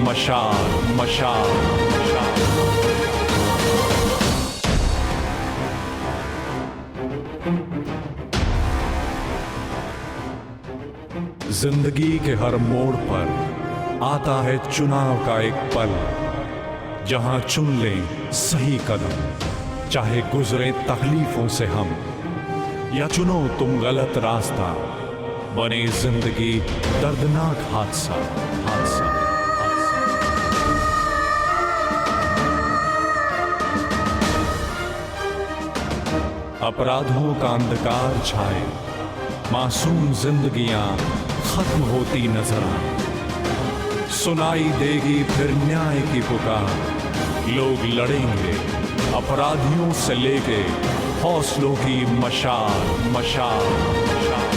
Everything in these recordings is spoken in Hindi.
मशाल मशाल मशाल। जिंदगी के हर मोड़ पर आता है चुनाव का एक पल, जहां चुन लें सही कदम, चाहे गुजरे तकलीफों से हम, या चुनो तुम गलत रास्ता, बने जिंदगी दर्दनाक हादसा हादसा हादसा। अपराधों का अंधकार छाए, मासूम जिंदगियां खत्म होती नजर आए, सुनाई देगी फिर न्याय की पुकार, लोग लड़ेंगे अपराधियों से लेके हौसलों की मशाल मशाल मशाल।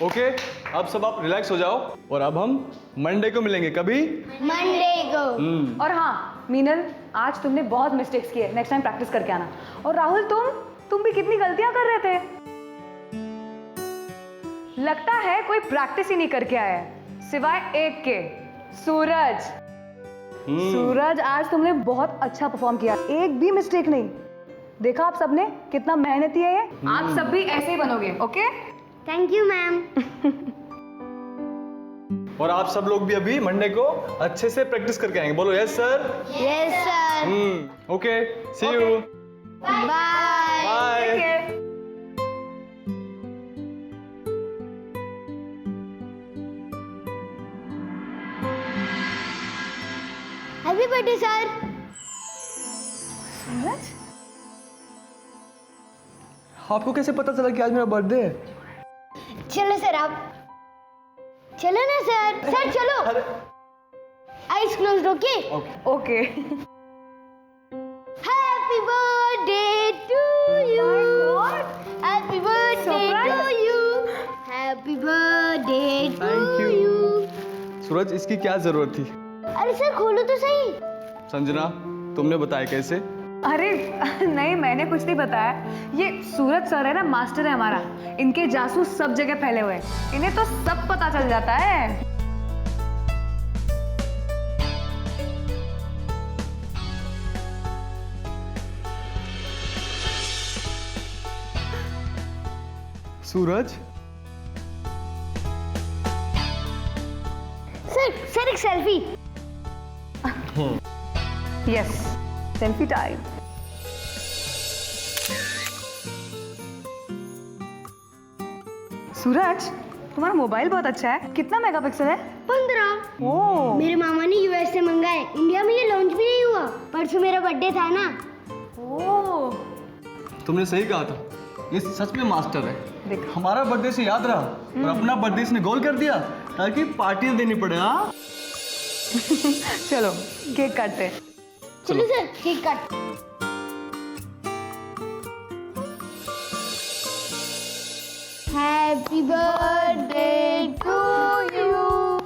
ओके, अब सब आप रिलैक्स हो जाओ और अब हम मंडे को मिलेंगे। कभी? मंडे को। और हाँ मीनल, आज तुमने बहुत मिस्टेक्स किए, नेक्स्ट टाइम प्रैक्टिस करके आना। और राहुल, तुम भी कितनी गलतियां कर रहे थे। लगता है कोई प्रैक्टिस ही नहीं करके आया है, सिवाय एक के, सूरज। सूरज, आज तुमने बहुत अच्छा परफॉर्म किया, एक भी मिस्टेक नहीं। देखा आप सबने कितना मेहनती है ये। आप सब भी ऐसे ही बनोगे। Okay, thank you ma'am. और आप सब लोग भी अभी मंडे को अच्छे से प्रैक्टिस करके आएंगे। बोलो yes sir. Yes sir. Okay, see you. Bye. Bye. Happy birthday sir. Suraj, आपको कैसे पता चला कि आज मेरा बर्थडे है? चलो सर, आप चलो ना सर। सर चलो। अरे eyes closed. Okay okay. Happy birthday to you. Happy birthday to you. Happy birthday to you. Suraj, इसकी क्या जरूरत थी? अरे सर खोलो तो सही। संजना, तुमने बताया कैसे? अरे नहीं, मैंने कुछ नहीं बताया। ये सूरज सर है ना, मास्टर है हमारा, इनके जासूस सब जगह फैले हुए हैं, इन्हें तो सब पता चल जाता है। सूरज, सर एक selfie. Yes, selfie time. Suraj, तुम्हारा मोबाइल बहुत अच्छा है, कितना मेगापिक्सल है? 15। ओह, मेरे मामा ने यूएस से मंगाए, इंडिया में ये लॉन्च भी नहीं हुआ। परसों मेरा बर्थडे था ना। ओह, तुमने सही कहा था, ये सच में मास्टर है। देख। हमारा बर्थडे से याद रहा और अपना बर्थडे इसने गोल कर दिया ताकि पार्टी देनी पड़े। हाँ, चलो केक काटते हैं। चलो सर, केक काट। Happy birthday to you.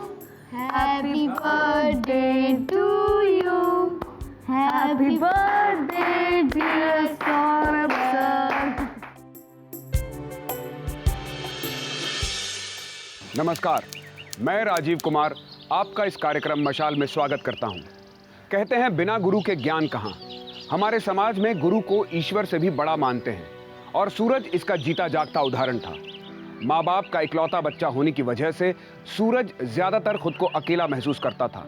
Happy birthday to you. Happy birthday dear Saurabh sir. नमस्कार, मैं राजीव कुमार आपका इस कार्यक्रम मशाल में स्वागत करता हूं। कहते हैं बिना गुरु के ज्ञान कहां। हमारे समाज में गुरु को ईश्वर से भी बड़ा मानते हैं और सूरज इसका जीता जागता उदाहरण था। माँ बाप का इकलौता बच्चा होने की वजह से सूरज ज्यादातर खुद को अकेला महसूस करता था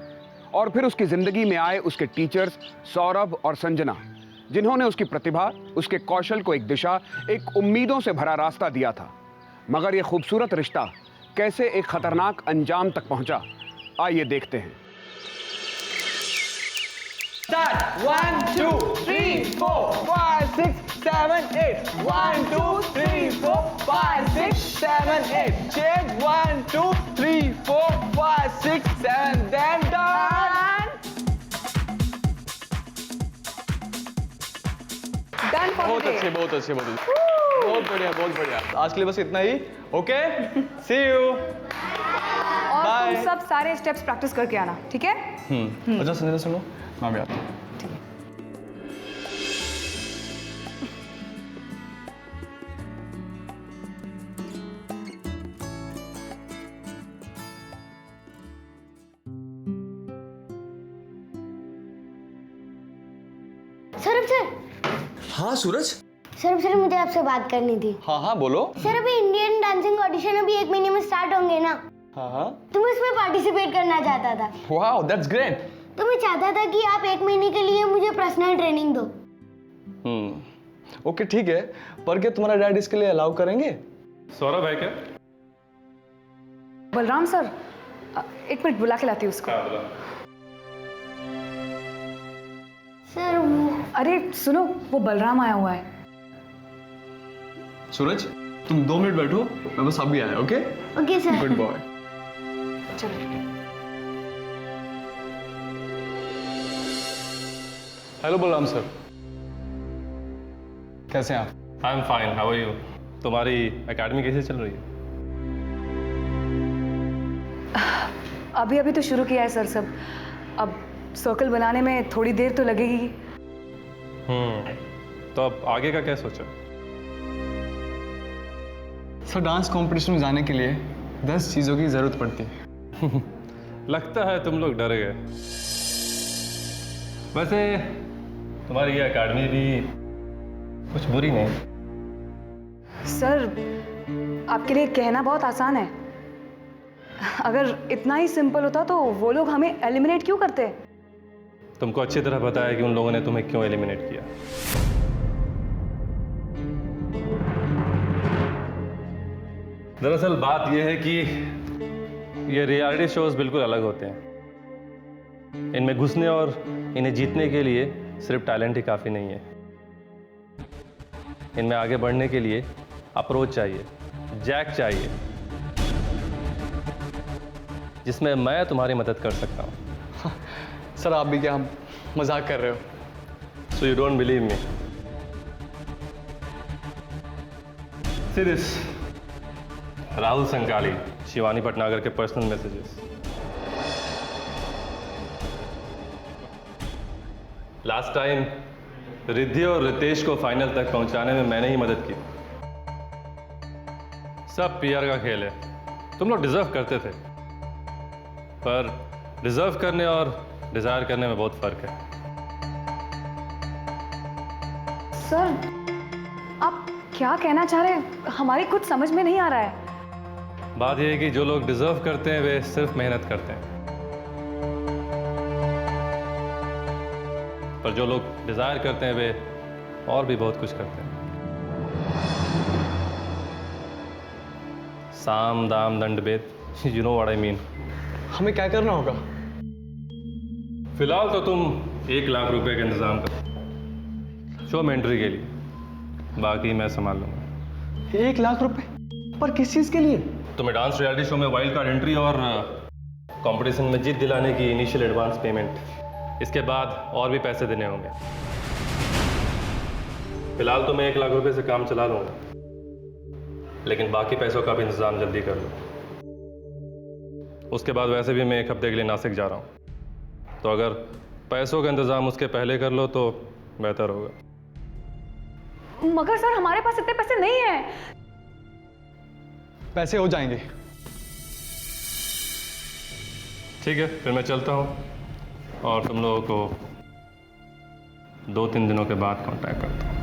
और फिर उसकी जिंदगी में आए उसके टीचर्स सौरभ और संजना जिन्होंने उसकी प्रतिभा, उसके कौशल को एक दिशा, एक उम्मीदों से भरा रास्ता दिया था। मगर यह खूबसूरत रिश्ता कैसे एक खतरनाक अंजाम तक पहुंचा, आइए देखते हैं। Start. 1, 2, 3, 4, 5, 6, 7, 8. 1, 2, 3, 4, 5, 6, 7, 8. Check. 1, 2, 3, 4, 5, 6, 7. Then done. Done for बहुत the day. अच्छे, बहुत अच्छे, बहुत अच्छे। बहुत बढ़िया, बहुत बढ़िया। आज के लिए बस इतना ही। Okay, see you. और Bye. तुम सब सारे स्टेप्स प्रैक्टिस करके आना, ठीक है? अच्छा संजना सुनो, मैं भी आता हूँ। सौरभ सर, हाँ सूरज, सौरभ सर मुझे आपसे बात करनी थी। हाँ हाँ बोलो। सर अभी इंडियन डांसिंग ऑडिशन अभी 1 महीने में स्टार्ट होंगे ना, हाँ हाँ। तो मैं इसमें पार्टिसिपेट करना चाहता था। Wow, that's great. तो मैं चाहता था कि आप 1 महीने के लिए मुझे पर्सनल ट्रेनिंग दो। ओके ठीक है, पर क्या तुम्हारा डैड इसके लिए अलाउ करेंगे? सौरभ है क्या? बलराम सर, 1 मिनट बुला के लाती हूँ उसको। सर वो अरे सुनो, वो बलराम आया हुआ है। सूरज, तुम 2 मिनट बैठो, मैं बस अभी आया। Okay okay sir. Good boy. चलो। हेलो बलराम सर, कैसे हैं आप? I am fine, how are you? तुम्हारी एकेडमी कैसे चल रही है? अभी अभी तो शुरू किया है सर सब। अब सर्कल बनाने में थोड़ी देर तो लगेगी। तो अब आगे का क्या सोचा? सर डांस कंपटीशन में जाने के लिए 10 चीज़ों की ज़रूरत पड़ती है। लगता है तुम लोग डर गए। वैसे तुम्हारी ये एकेडमी भी कुछ बुरी नहीं। सर आपके लिए कहना बहुत आसान है। अगर इतना ही सिंपल होता तो वो लोग हमें एलिमिनेट क्यों करते? तुमको अच्छी तरह पता है कि उन लोगों ने तुम्हें क्यों एलिमिनेट किया। दरअसल बात यह है कि ये रियलिटी शोज बिल्कुल अलग होते हैं। इनमें घुसने और इन्हें जीतने के लिए सिर्फ टैलेंट ही काफ़ी नहीं है। इनमें आगे बढ़ने के लिए अप्रोच चाहिए, जैक चाहिए, जिसमें मैं तुम्हारी मदद कर सकता हूँ। सर आप भी क्या मजाक कर रहे हो? So you don't believe me? See this. Rahul संकाली, Shivani Bhatnagar के personal messages. Last time Riddhi और रितेश को फाइनल तक पहुंचाने में मैंने ही मदद की। सब पीआर का खेल है। तुम लोग डिजर्व करते थे, पर डिजर्व करने और डिजायर करने में बहुत फर्क है। सर आप क्या कहना चाह रहे हैं? हमारी कुछ समझ में नहीं आ रहा है। बात यह है कि जो लोग डिजर्व करते हैं वे सिर्फ मेहनत करते हैं, पर जो लोग डिजायर करते हैं वे और भी बहुत कुछ करते हैं। साम दाम दंड भेद, you know what I mean. हमें क्या करना होगा? फिलहाल तो तुम 1 लाख रुपए का इंतजाम करो शो में एंट्री के लिए, बाकी मैं संभाल लूंगा। 1 लाख रुपए? पर किस चीज़ के लिए? तुम्हें डांस रियलिटी शो में वाइल्ड कार्ड एंट्री और कंपटीशन में जीत दिलाने की इनिशियल एडवांस पेमेंट, इसके बाद और भी पैसे देने होंगे। फिलहाल तो मैं 1 लाख रुपए से काम चला लूंगा, लेकिन बाकी पैसों का भी इंतजाम जल्दी कर लो। उसके बाद वैसे भी मैं 1 हफ्ते के लिए नासिक जा रहा हूँ, तो अगर पैसों का इंतजाम उसके पहले कर लो तो बेहतर होगा। मगर सर हमारे पास इतने पैसे नहीं हैं। पैसे हो जाएंगे। ठीक है, फिर मैं चलता हूँ और तुम लोगों को 2-3 दिनों के बाद कांटेक्ट करता हूँ।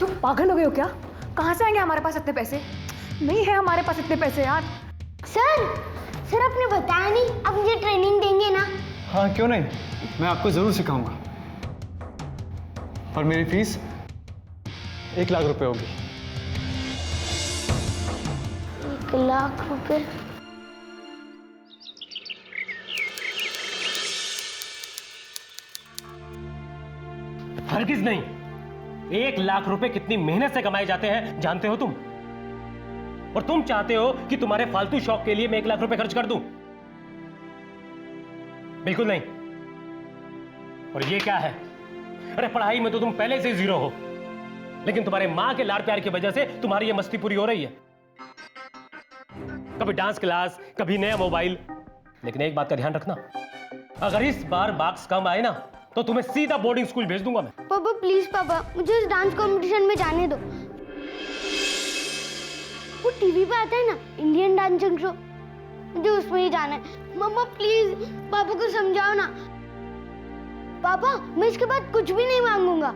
तुम पागल हो गए हो क्या? कहाँ से आएंगे हमारे पास इतने पैसे? नहीं है हमारे पास इतने पैसे यार। सर सर आपने बताया नहीं, आप मुझे ट्रेनिंग देंगे ना? हाँ क्यों नहीं, मैं आपको जरूर सिखाऊंगा। पर मेरी फीस 1 लाख रुपए होगी। 1 लाख रुपए? हरगिज नहीं। 1 लाख रुपए कितनी मेहनत से कमाए जाते हैं जानते हो तुम? और तुम चाहते हो कि तुम्हारे फालतू शौक के लिए मैं 1 लाख रुपए खर्च कर दूं? बिल्कुल नहीं। और ये क्या है? अरे पढ़ाई में तो तुम पहले से जीरो हो, लेकिन तुम्हारे मां के लाड़ प्यार की वजह से तुम्हारी ये मस्ती पूरी हो रही है। कभी डांस क्लास, कभी नया मोबाइल। लेकिन एक बात का ध्यान रखना, अगर इस बार मार्क्स कम आए ना तो तुम्हें सीधा बोर्डिंग स्कूल भेज दूंगा मैं। पापा प्लीज पापा, मुझे इस डांस कंपटीशन में जाने दो। वो टीवी पे आता है ना, इंडियन डांसिंग शो, मुझे उसमें ही जाना है। मम्मा प्लीज पापा को समझाओ ना। पापा मैं इसके बाद कुछ भी नहीं मांगूंगा।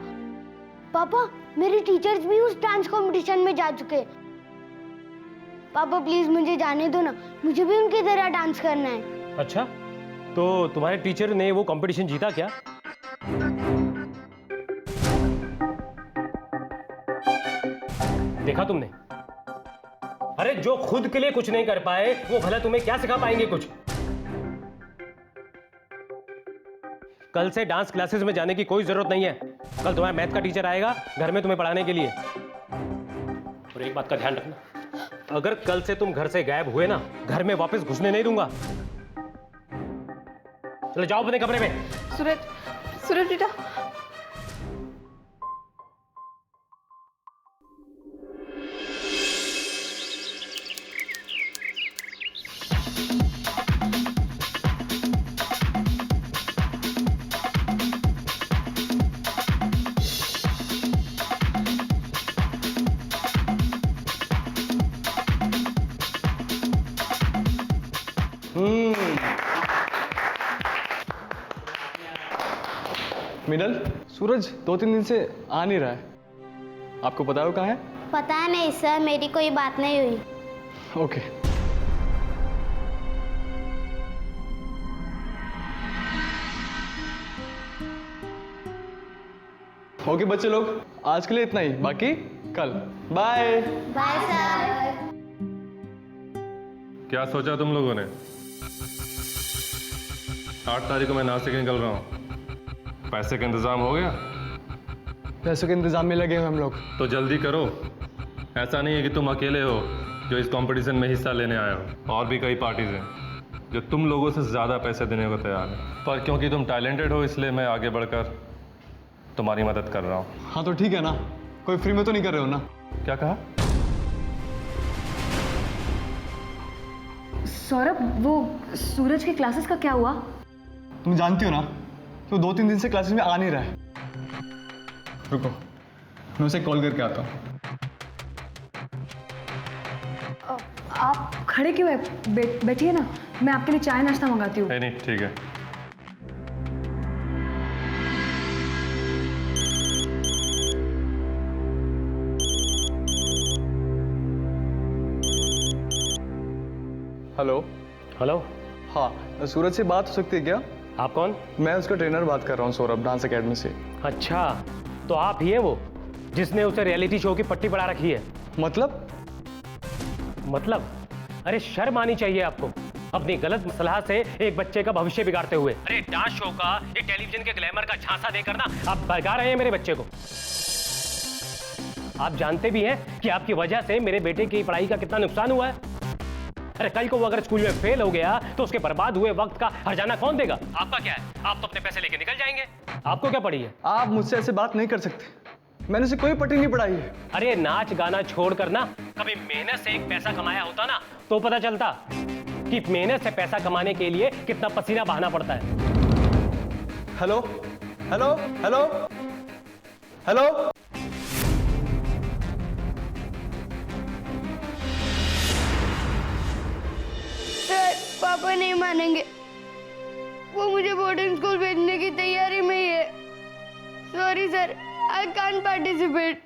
पापा मेरे टीचर्स भी उस डांस कंपटीशन में जा चुके हैं। पापा प्लीज मुझे जाने दो ना, मुझे भी उनकी तरह डांस करना है। अच्छा, तो तुम्हारे टीचर ने वो कंपटीशन जीता क्या? देखा तुमने? अरे जो खुद के लिए कुछ नहीं कर पाए वो भला तुम्हें क्या सिखा पाएंगे कुछ? कल से डांस क्लासेस में जाने की कोई जरूरत नहीं है। कल तुम्हारा मैथ का टीचर आएगा घर में तुम्हें पढ़ाने के लिए। और एक बात का ध्यान रखना, अगर कल से तुम घर से गायब हुए ना, घर में वापस घुसने नहीं दूंगा। चलो जाओ अपने कमरे में। सूरज, सूरज बेटा। मिनल, सूरज 2-3 दिन से आ नहीं रहा है। आपको पता है वो कहाँ है? पता नहीं सर, मेरी कोई बात नहीं हुई। ओके। ओके बच्चे लोग, आज के लिए इतना ही, बाकी कल। Bye bye sir. क्या सोचा तुम लोगों ने? 8 तारीख को मैं नासिक निकल रहा हूँ। पैसे का इंतजाम हो गया? पैसों के इंतजाम में लगे हुए हम लोग। तो जल्दी करो। ऐसा नहीं है कि तुम अकेले हो जो इस कंपटीशन में हिस्सा लेने आए हो। और भी कई पार्टीज हैं जो तुम लोगों से ज़्यादा पैसे देने को तैयार हैं। पर क्योंकि तुम टैलेंटेड हो इसलिए मैं आगे बढ़कर तुम्हारी मदद कर रहा हूँ। हाँ तो ठीक है ना, कोई फ्री में तो नहीं कर रहे हो ना? क्या कहा? सौरभ, वो सूरज के क्लासेस का क्या हुआ? तुम जानती हो ना, तो 2-3 दिन से क्लासेस में आ नहीं रहा है। रुको, मैं उसे कॉल करके आता हूँ। आप खड़े क्यों है? बैठिए ना, मैं आपके लिए चाय नाश्ता मंगाती हूँ। नहीं ठीक है। हेलो। हेलो, हाँ, सूरज से बात हो सकती है क्या? आप कौन? मैं उसका ट्रेनर बात कर रहा हूँ, सौरभ, डांस एकेडमी से। अच्छा, तो आप ही हैं वो जिसने उसे रियलिटी शो की पट्टी पड़ा रखी है? मतलब? अरे शर्म आनी चाहिए आपको, अपनी गलत सलाह से एक बच्चे का भविष्य बिगाड़ते हुए। अरे डांस शो का, ये टेलीविजन के ग्लैमर का झांसा देकर ना आप भगा रहे हैं मेरे बच्चे को। आप जानते भी हैं कि आपकी वजह से मेरे बेटे की पढ़ाई का कितना नुकसान हुआ है। अरे कल को वो अगर स्कूल में फेल हो गया तो उसके बर्बाद हुए वक्त का हर्जाना कौन देगा? आपका क्या है? आप तो अपने पैसे लेके निकल जाएंगे। आपको क्या पड़ी है? आप मुझसे ऐसे बात नहीं कर सकते, मैंने उसे कोई पट्टी नहीं पढ़ाई है। अरे नाच गाना छोड़कर ना कभी मेहनत से एक पैसा कमाया होता ना तो पता चलता कि मेहनत से पैसा कमाने के लिए कितना पसीना बहाना पड़ता है। Hello hello hello hello. Sir पापा नहीं मानेंगे, वो मुझे बोर्डिंग स्कूल भेजने की तैयारी में ही है। Sorry sir, I can't participate.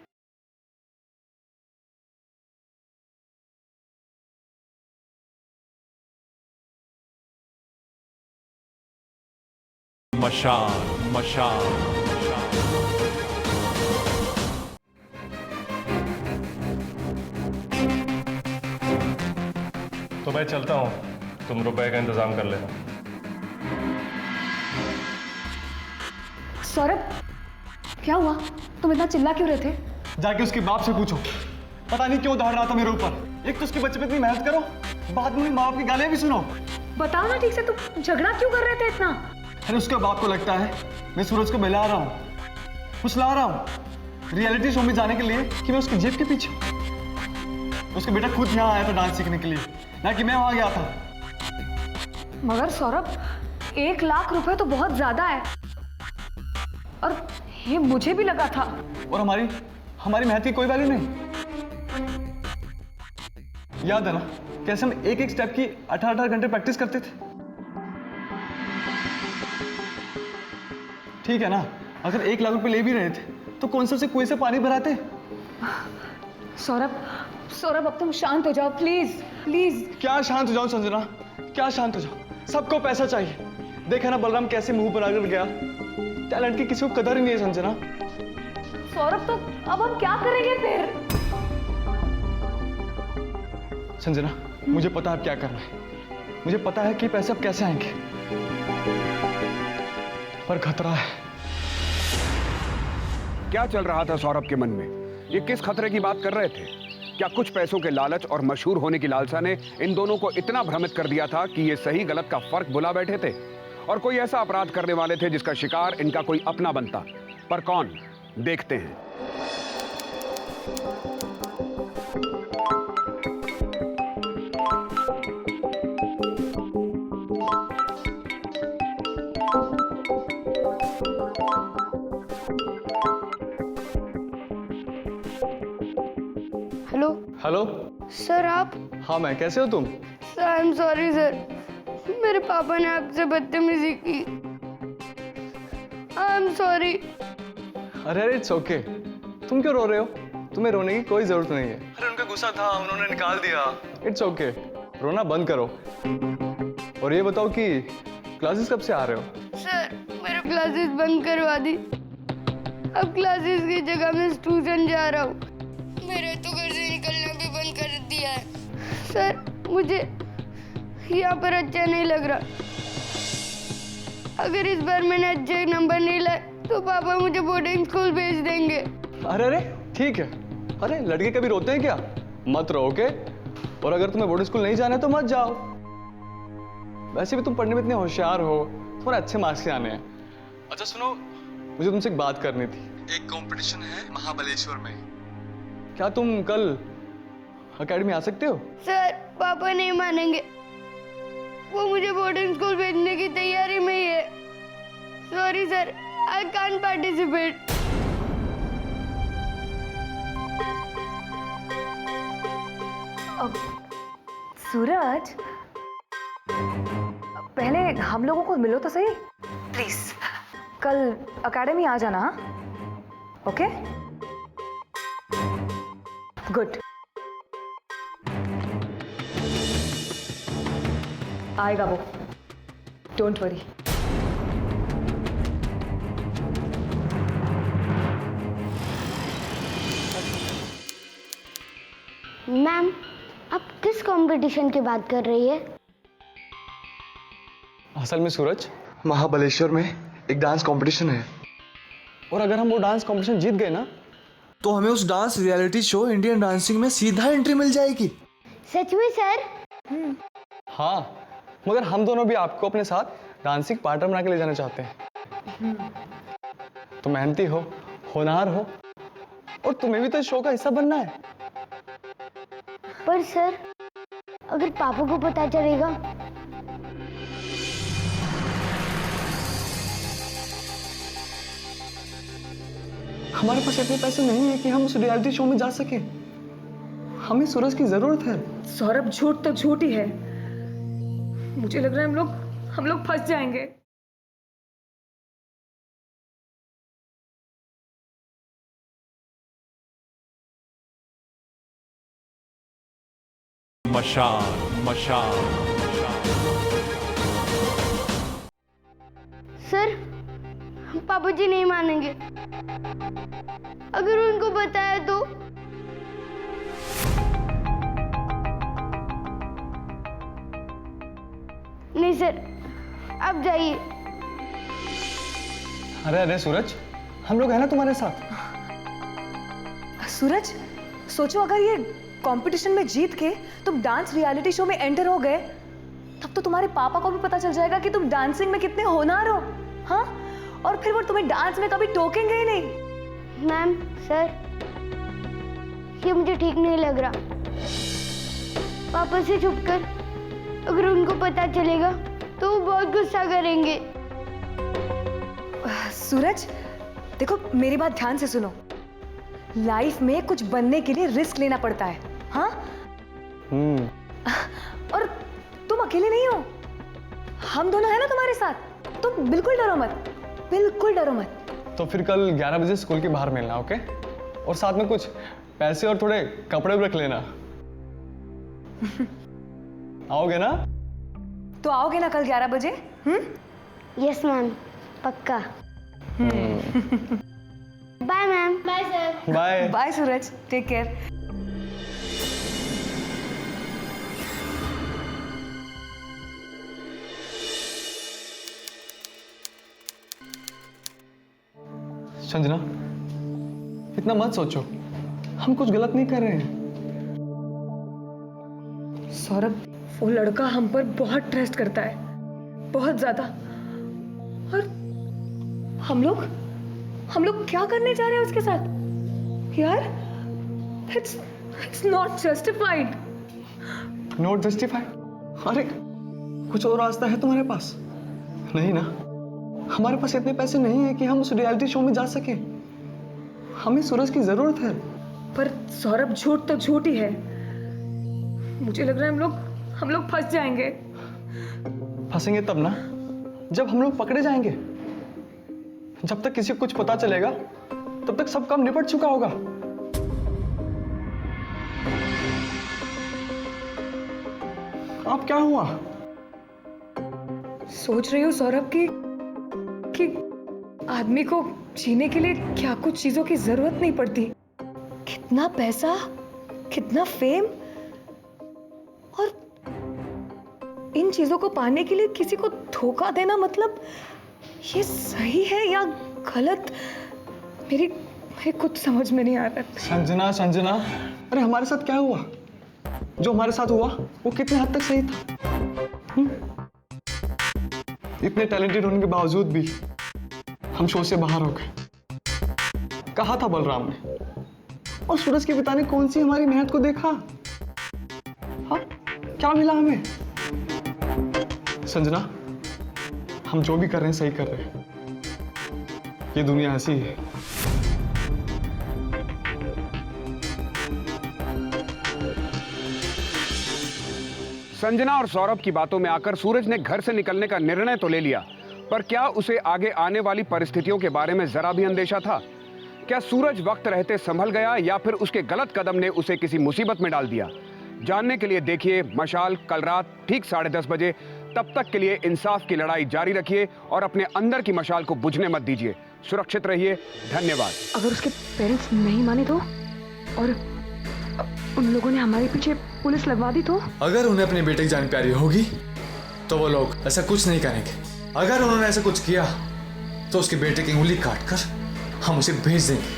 मशाल मशाल तो मैं चलता हूँ, तुम रुपए का इंतजाम कर लेना। सौरभ, क्या हुआ? तुम इतना चिल्ला क्यों रहे थे? जाके उसके बाप से पूछो, पता नहीं क्यों दौड़ रहा था मेरे ऊपर। एक तो उसके बच्चे पे इतनी मेहनत करो, बाद में माँ बाप की गालियां भी सुनो। बताओ ना ठीक से, तुम झगड़ा क्यों कर रहे थे इतना? अरे उसके बाप को लगता है मैं सूरज को बहला रहा हूँ, फुसला रहा हूँ रियलिटी शो में जाने के लिए कि मैं उसकी जेब के पीछे। उसका बेटा खुद यहाँ आया था डांस सीखने के लिए, ना कि मैं वहां गया था। मगर सौरभ, 1 लाख रुपए तो बहुत ज्यादा है, और ये मुझे भी लगा था। और हमारी मेहनत की कोई वैल्यू नहीं। याद है ना कैसे हम एक एक स्टेप की 18 घंटे प्रैक्टिस करते थे। ठीक है ना, अगर 1 लाख रुपए ले भी रहे थे तो कौन से कुएं से पानी भराते। सौरभ, अब तुम शांत हो जाओ प्लीज प्लीज। क्या शांत हो जाऊं संजना, क्या शांत हो जाऊं? सबको पैसा चाहिए। देखा ना बलराम कैसे मुंह बनाकर गया। टैलेंट की किसी को कदर ही नहीं है संजना। सौरभ, तो अब हम क्या करेंगे फिर? संजना, मुझे पता है अब क्या करना है। मुझे पता है कि पैसे अब कैसे आएंगे, पर खतरा है। क्या चल रहा था सौरभ के मन में? ये किस खतरे की बात कर रहे थे? क्या कुछ पैसों के लालच और मशहूर होने की लालसा ने इन दोनों को इतना भ्रमित कर दिया था कि ये सही गलत का फर्क भुला बैठे थे? और कोई ऐसा अपराध करने वाले थे जिसका शिकार इनका कोई अपना बनता? पर कौन? देखते हैं। हेलो हेलो सर, आप? हाँ मैं, कैसे हो तुम? Sir I am sorry sir, मेरे पापा ने आपसे बदतमीजी की। I am sorry. अरे इट्स ओके। तुम क्यों रो रहे हो? तुम्हें रोने की कोई जरूरत नहीं है। अरे उनका गुस्सा था, उन्होंने निकाल दिया। इट्स ओके, रोना बंद करो। और ये बताओ कि क्लासेस कब से आ रहे हो? सर मेरे क्लासेस बंद करवा दी। अब क्लासेस की जगह मैं ट्यूशन जा रहा हूँ। मेरे तो घर से निकलना भी बंद कर दिया है। सर मुझे यहाँ पर अच्छा नहीं लग रहा। अगर इस बार मैंने अच्छे नंबर नहीं लाए तो पापा मुझे बोर्डिंग स्कूल भेज देंगे। अरे ठीक है। अरे लड़के कभी रोते हैं क्या? मत रो, ओके? और अगर तुम्हें बोर्डिंग स्कूल नहीं जाना है तो मत जाओ। वैसे भी तुम पढ़ने में इतने होशियार हो, तुम्हारे अच्छे मार्क्स से आने हैं। अच्छा सुनो, मुझे तुमसे एक बात करनी थी। एक कंपटीशन है महाबलेश्वर में, क्या तुम कल एकेडमी आ सकते हो? सर पापा नहीं मानेंगे, वो मुझे बोर्डिंग स्कूल भेजने की तैयारी में ही है। Sorry sir, I can't participate. अब सूरज, पहले हम लोगों को मिलो तो सही प्लीज। कल एकेडमी आ जाना, हाँ? Okay, good. आएगा वो, डोंट वरी। मैम, आप किस कंपटीशन की बात कर रही है? असल में सूरज, महाबलेश्वर में एक डांस कंपटीशन है, और अगर हम वो डांस कंपटीशन जीत गए ना तो हमें उस dance reality show Indian dancing में सीधा एंट्री मिल जाएगी। सच में सर? हाँ, मगर हम दोनों भी आपको अपने साथ डांसिंग पार्टनर बना के ले जाना चाहते हैं। तो मेहनती हो, होनहार हो, और तुम्हें भी तो इस शो का हिस्सा बनना है। पर सर, अगर पापा को पता चलेगा? हमारे पास इतने पैसे नहीं है कि हम उस रियलिटी शो में जा सके। हमें सूरज की जरूरत है। सौरभ, झूठ तो झूठ ही है। मुझे लग रहा है हम लोग फंस जाएंगे। मशाल मशाल सर पापा जी नहीं मानेंगे। अगर उनको बताया तो। नहीं सर, आप जाइए। अरे अरे सूरज, हम लोग हैं ना तुम्हारे साथ। सूरज, सोचो अगर ये कंपटीशन में जीत के तुम डांस रियलिटी शो में एंटर हो गए, तब तो तुम्हारे पापा को भी पता चल जाएगा कि तुम डांसिंग में कितने होनहार हो। हाँ, और फिर वो तुम्हें डांस में कभी टोकेंगे ही नहीं। मैम, सर, ये मुझे ठीक नहीं लग रहा। पापा से छुप कर अगर उनको पता चलेगा तो वो बहुत गुस्सा करेंगे। सूरज, देखो मेरी बात ध्यान से सुनो। लाइफ में कुछ बनने के लिए रिस्क लेना पड़ता है। हाँ, और तुम अकेले नहीं हो, हम दोनों हैं ना तुम्हारे साथ। तुम बिल्कुल डरो मत, बिल्कुल डरो मत। तो फिर कल 11 बजे स्कूल के बाहर मिलना, ओके? और साथ में कुछ पैसे और थोड़े कपड़े भी रख लेना। आओगे ना? तो आओगे ना कल 11 बजे? यस मैम, पक्का। Bye ma'am. Bye sir. Bye bye Suraj, take care. Sanjana, इतना मत सोचो, हम कुछ गलत नहीं कर रहे हैं। सौरभ, वो लड़का हम पर बहुत ट्रस्ट करता है, बहुत ज्यादा। और हम लोग क्या करने जा रहे हैं उसके साथ? यार, it's not justified. Note justify? अरे कुछ और रास्ता है तुम्हारे पास? नहीं ना, हमारे पास इतने पैसे नहीं है कि हम उस रियलिटी शो में जा सके। हमें सूरज की जरूरत है। पर सौरभ, झूठ तो झूठ ही है। मुझे लग रहा है हम लोग फंस जाएंगे। फंसेंगे तब ना, जब हम लोग पकड़े जाएंगे। जब तक किसी को कुछ पता चलेगा तब तक सब काम निपट चुका होगा। अब क्या हुआ? सोच रही हूँ सौरभ कि आदमी को जीने के लिए क्या कुछ चीजों की जरूरत नहीं पड़ती। कितना पैसा, कितना फेम, और इन चीजों को पाने के लिए किसी को धोखा देना, मतलब ये सही है या गलत? मेरी कुछ समझ में नहीं आ रहा। संजना, अरे हमारे साथ क्या हुआ? जो हमारे साथ हुआ वो कितने हद तक सही था? इतने टैलेंटेड होने के बावजूद भी हम शो से बाहर हो गए। कहा था बलराम ने, और सूरज के पिता ने कौन सी हमारी मेहनत को देखा? हाँ, क्या मिला हमें? संजना, हम जो भी कर रहे हैं सही कर रहे हैं। ये दुनिया ऐसी है। संजना और सौरभ की बातों में आकर सूरज ने घर से निकलने का निर्णय तो ले लिया, पर क्या उसे आगे आने वाली परिस्थितियों के बारे में जरा भी अंदेशा था? क्या सूरज वक्त रहते संभल गया या फिर उसके गलत कदम ने उसे किसी मुसीबत में डाल दिया? जानने के लिए देखिए मशाल कल रात ठीक 10:30 बजे। तब तक के लिए इंसाफ की लड़ाई जारी रखिए और अपने अंदर की मशाल को बुझने मत दीजिए। सुरक्षित रहिए। धन्यवाद। अगर उसके पेरेंट्स नहीं माने तो, और उन लोगों ने हमारे पीछे पुलिस लगवा दी तो? अगर उन्हें अपने बेटे की जान प्यारी होगी तो वो लोग ऐसा कुछ नहीं करेंगे। अगर उन्होंने ऐसा कुछ किया तो उसके बेटे की उंगली काटकर हम उसे भेज देंगे।